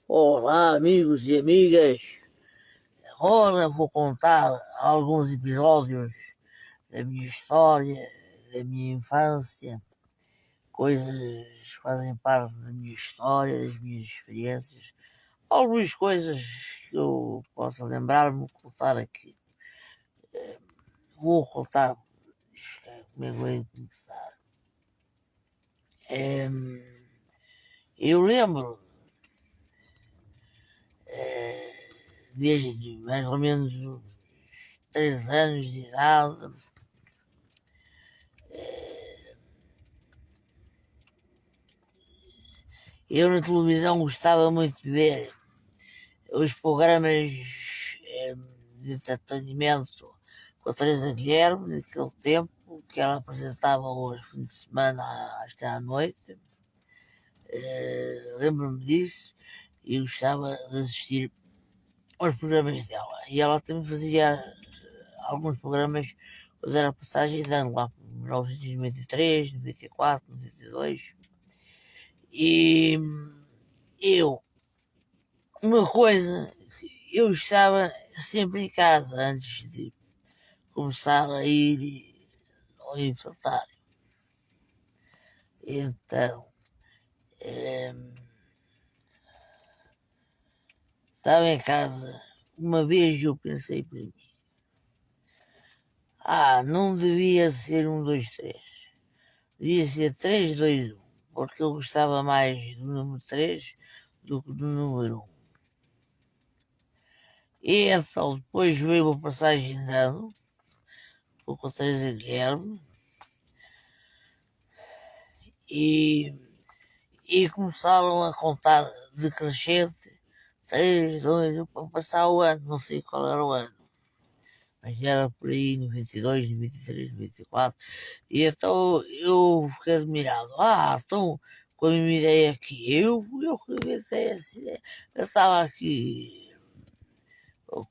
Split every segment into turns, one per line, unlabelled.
Olá, amigos e amigas. Agora vou contar alguns episódios da minha história, da minha infância, coisas que fazem parte da minha história, das minhas experiências, algumas coisas que eu possa lembrar-me de contar aqui. Vou contar. Como é que vou começar? Eu lembro, desde mais ou menos os 3 anos de idade. Eu na televisão gostava muito de ver os programas de entretenimento com a Teresa Guilherme, naquele tempo, que ela apresentava aos fins de semana, acho que à noite. Lembro-me disso e gostava de assistir aos programas dela. E ela também fazia alguns programas quando era passagem de ano, lá por 1993, 94, 92. E eu, uma coisa, eu estava sempre em casa antes de começar a ir ao infantário. Então, estava em casa. Uma vez eu pensei para mim, não devia ser 1, 2, 3. Devia ser 3, 2, 1. Porque eu gostava mais do número 3 do que do número 1. E então, depois veio a passagem de ano, com a Teresa Guilherme, e começaram a contar decrescente 3, 2, para passar o ano, não sei qual era o ano, mas era por aí 92, 93, 94, e então eu fiquei admirado. Então, com a minha ideia aqui, eu que inventei essa ideia, eu estava aqui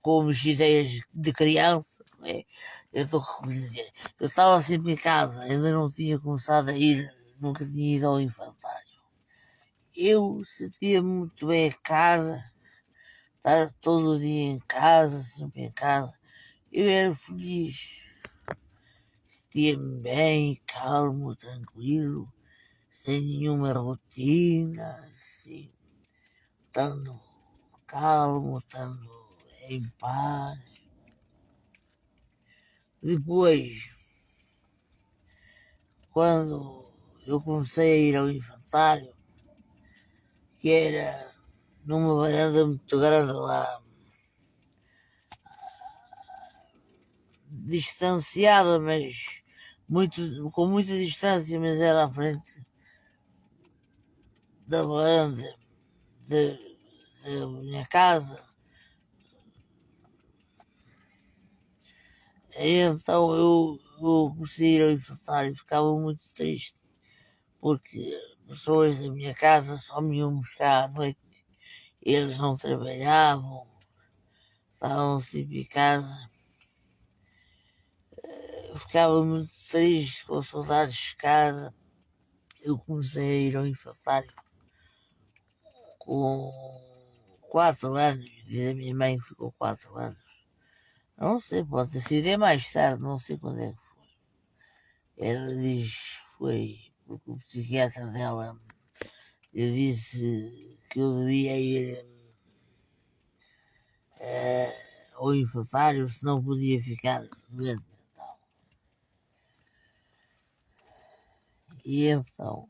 com as ideias de criança, não é? Eu estou a dizer, eu estava sempre em casa, ainda não tinha começado a ir, nunca tinha ido ao infantário. Eu sentia-me muito bem em casa, estar todo o dia em casa, sempre em casa. Eu era feliz, sentia-me bem, calmo, tranquilo, sem nenhuma rotina, assim, estando calmo, estando em paz. Depois, quando eu comecei a ir ao infantário, que era numa varanda muito grande lá, distanciada, mas com muita distância, mas era à frente da varanda da minha casa. E então eu comecei a ir ao infantário e ficava muito triste, porque pessoas da minha casa só me iam buscar à noite, eles não trabalhavam, estavam sempre em casa. Eu ficava muito triste, com saudades de casa. Eu comecei a ir ao infantário com 4 anos, e a minha mãe ficou 4 anos. Não sei, pode ter sido mais tarde, não sei quando é que foi. Ela diz que foi porque o psiquiatra dela lhe disse que eu devia ir ao infantário, senão podia ficar doente mental. E então,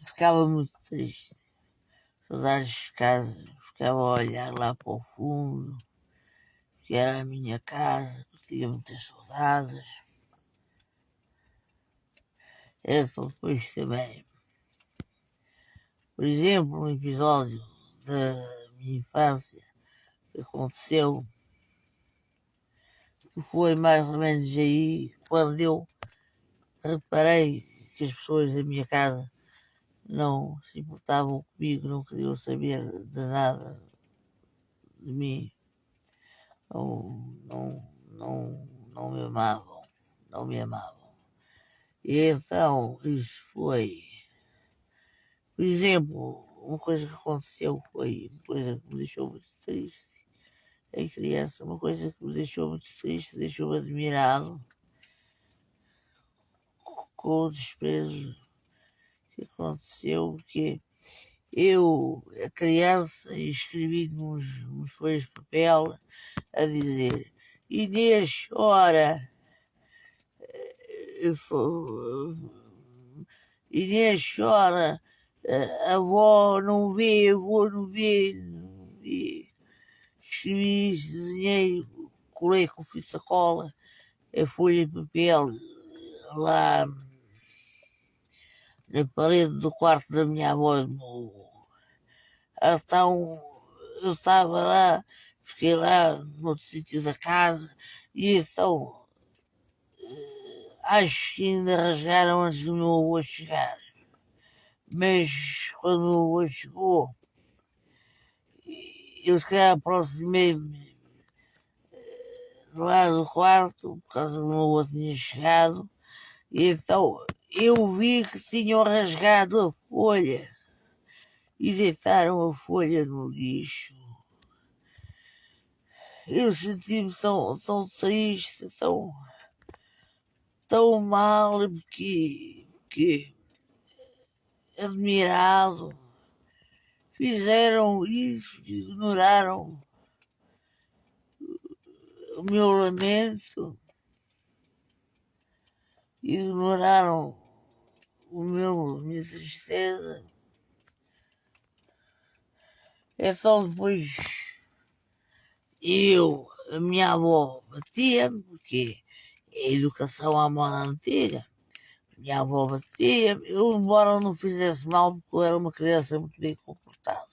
ficava muito triste. Saudades de casa, ficava a olhar lá para o fundo, que era a minha casa, que tinha muitas saudades. Então depois também, por exemplo, um episódio da minha infância que aconteceu, que foi mais ou menos aí quando eu reparei que as pessoas da minha casa não se importavam comigo, não queriam saber de nada de mim, não, não, não me amavam, não me amavam. E então, isso foi, por exemplo, uma coisa que aconteceu foi uma coisa que me deixou muito triste. Em criança, uma coisa que me deixou muito triste, deixou-me admirado com o desprezo que aconteceu, porque eu, a criança, escrevi nos folhas de papel a dizer: Inês, ora, Inês chora, a avó não vê, avô não vê, não vê. Escrevi, desenhei, colei com fita cola a folha de papel lá na parede do quarto da minha avó. Então eu estava lá, fiquei lá no outro sítio da casa e então acho que ainda rasgaram antes do meu avô chegar. Mas quando o meu avô chegou, eu se calhar aproximei-me de lá do quarto, por causa do meu avô tinha chegado, e então eu vi que tinham rasgado a folha e deitaram a folha no lixo. Eu senti-me tão triste, tão mal, porque admirado. Fizeram isso, ignoraram o meu lamento, ignoraram minha tristeza. Então depois a minha avó batia-me, porque é educação à moda antiga. Minha avó batia-me, eu embora não fizesse mal, porque eu era uma criança muito bem comportada.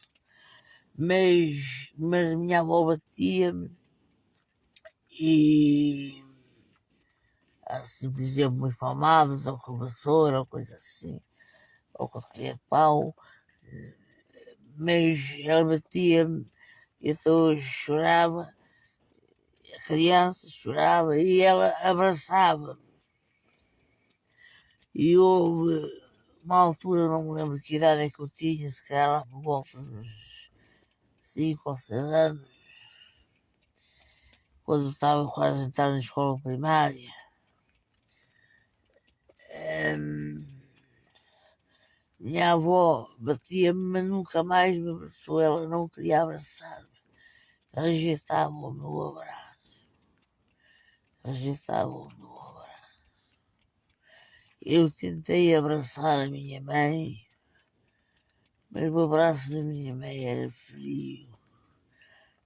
Mas a minha avó batia-me e assim, por exemplo, umas palmadas, ou com vassoura, ou coisa assim, ou com colher de pau, mas ela batia-me, então eu chorava, a criança chorava e ela abraçava-me. E houve uma altura, não me lembro que idade é que eu tinha, se calhar lá por volta dos 5 ou 6 anos, quando eu estava quase a entrar na escola primária. Minha avó batia-me, mas nunca mais me abraçou. Ela não queria abraçar-me. Rejeitava o meu abraço. Rejeitava o meu abraço. Eu tentei abraçar a minha mãe, mas o abraço da minha mãe era frio.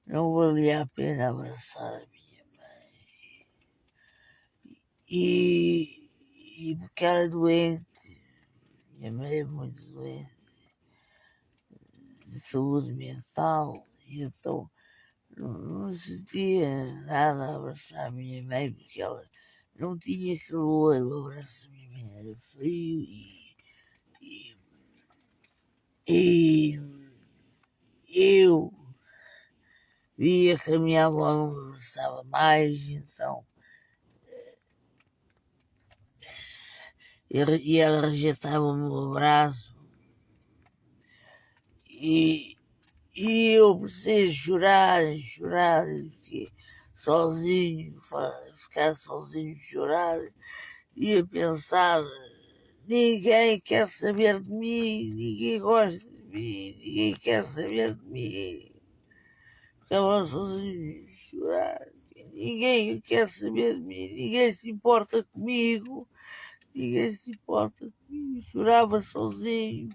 Não valia a pena abraçar a minha mãe. E porque era doente. Minha mãe é muito doente, de saúde mental. E então não sentia nada a abraçar a minha mãe, porque ela não tinha calor. O abraço da minha mãe era frio e eu via que a minha avó não me abraçava mais, então e ela rejeitava o meu abraço e, e eu precisei chorar, fiquei sozinho, ficar sozinho, chorar, e a pensar: ninguém quer saber de mim, ninguém gosta de mim, ninguém quer saber de mim. Ficava sozinho, chorar. Ninguém quer saber de mim, ninguém se importa comigo, ninguém se importa comigo. Chorava sozinho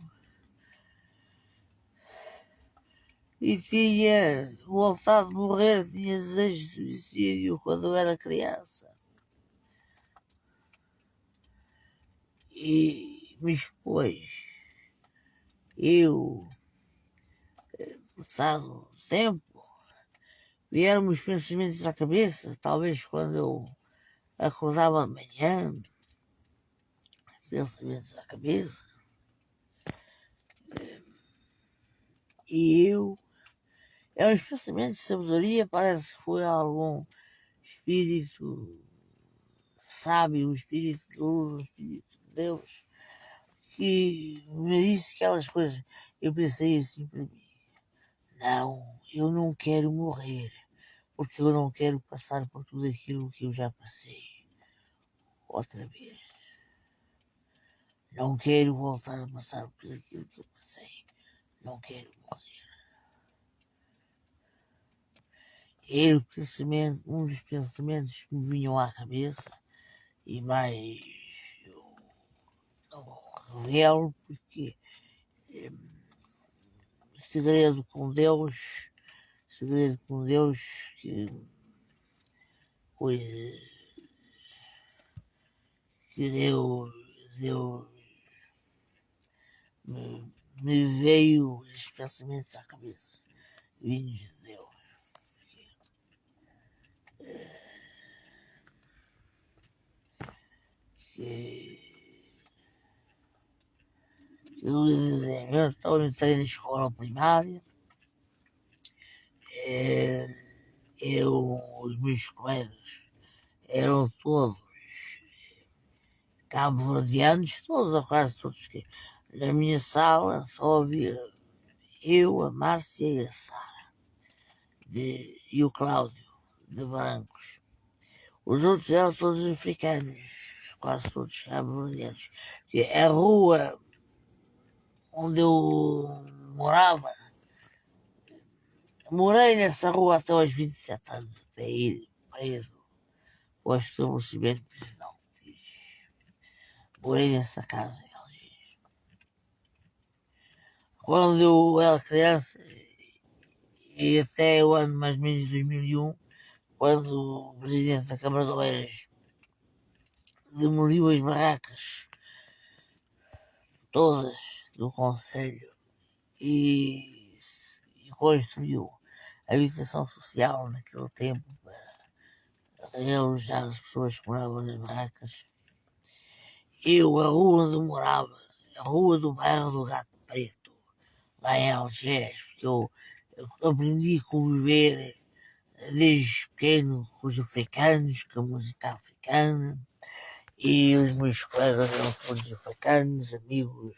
e tinha vontade de morrer, tinha desejo de suicídio quando eu era criança. Mas depois, passado tempo, vieram os pensamentos à cabeça, talvez quando eu acordava de manhã, pensamentos à cabeça, e é uns pensamentos de sabedoria, parece que foi algum espírito sábio, um espírito de luz, um espírito Deus, que me disse aquelas coisas. Eu pensei assim para mim: não, eu não quero morrer, porque eu não quero passar por tudo aquilo que eu já passei outra vez. Não quero voltar a passar por aquilo que eu passei. Não quero morrer. Era o pensamento, um dos pensamentos que me vinham à cabeça, e mais eu não revelo porque segredo com Deus, que coisas que Deus me veio os pensamentos à cabeça, vindos de Deus. Que eu ia dizer, eu entrei na escola primária, os meus colegas eram todos cabo-verdianos, todos ou quase todos. Que na minha sala só havia eu, a Márcia e a Sara, e o Cláudio, de Brancos. Os outros eram todos africanos, quase todos cabo-verdianos. A rua onde eu morei nessa rua até aos 27 anos, até ir preso ao estabelecimento prisional. Morei nessa casa em Algés. Quando eu era criança, e até o ano mais ou menos de 2001, quando o presidente da Câmara de Oeiras demoliu as barracas todas do Conselho e construiu a habitação social naquele tempo para realojar as pessoas que moravam nas barracas. A rua onde eu morava, a rua do bairro do Gato Preto, lá em Algés, porque eu aprendi a conviver desde pequeno com os africanos, com a música africana, e os meus colegas eram todos africanos, amigos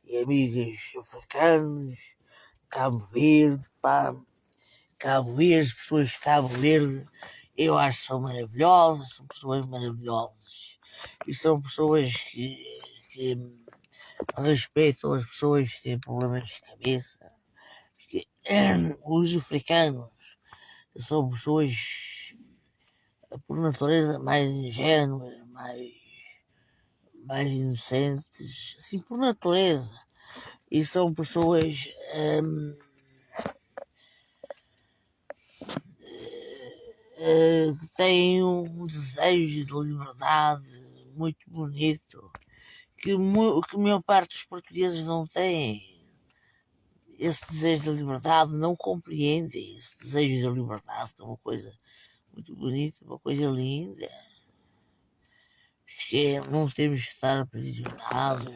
e amigas africanos, Cabo Verde, pá, Cabo Verde, as pessoas de Cabo Verde, eu acho que são maravilhosas, são pessoas maravilhosas, e são pessoas que respeitam as pessoas que têm problemas de cabeça, porque os africanos são pessoas por natureza mais ingênuas, mais inocentes, assim por natureza, e são pessoas que têm um desejo de liberdade muito bonito, que a maior parte dos portugueses não têm. Esse desejo de liberdade, não compreendem esse desejo de liberdade, que é uma coisa muito bonita, uma coisa linda. Porque não temos de estar aprisionados,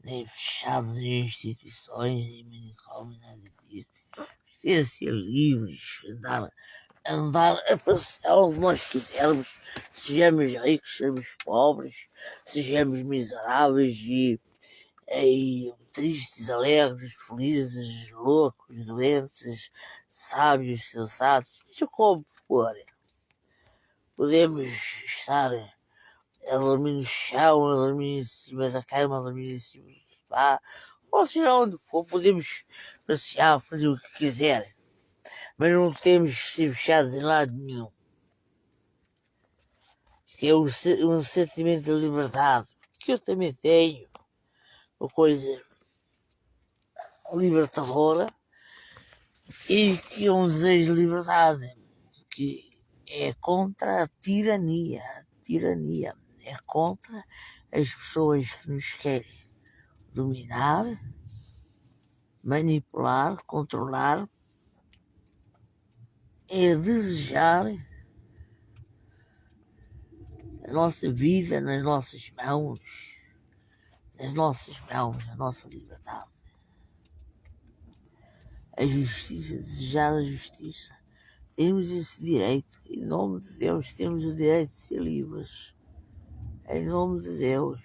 nem fechados em instituições, nem manicômios, nada disso. Ter ser livres, andar a passear onde nós quisermos, sejamos ricos, sejamos pobres, sejamos miseráveis e tristes, alegres, felizes, loucos, doentes, sábios, sensatos, seja como for. Podemos estar a dormir no chão, a dormir em cima da cama, a dormir em cima do sofá, ou seja onde for, podemos passear, fazer o que quiser, mas não temos de ser fechados em lado nenhum. Que é um sentimento de liberdade, que eu também tenho, uma coisa libertadora, e que é um desejo de liberdade, que é contra a tirania. É contra as pessoas que nos querem dominar, manipular, controlar, é desejar a nossa vida nas nossas mãos, a nossa liberdade. A justiça, desejar a justiça. Temos esse direito, em nome de Deus, temos o direito de ser livres. Em nome de Deus.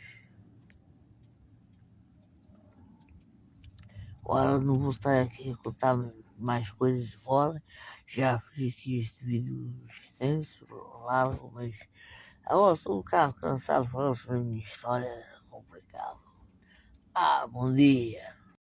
Agora não vou estar aqui a contar mais coisas fora. Já fiz aqui este vídeo extenso, largo, mas agora estou um bocado cansado de falar sobre a minha história complicada. Bom dia.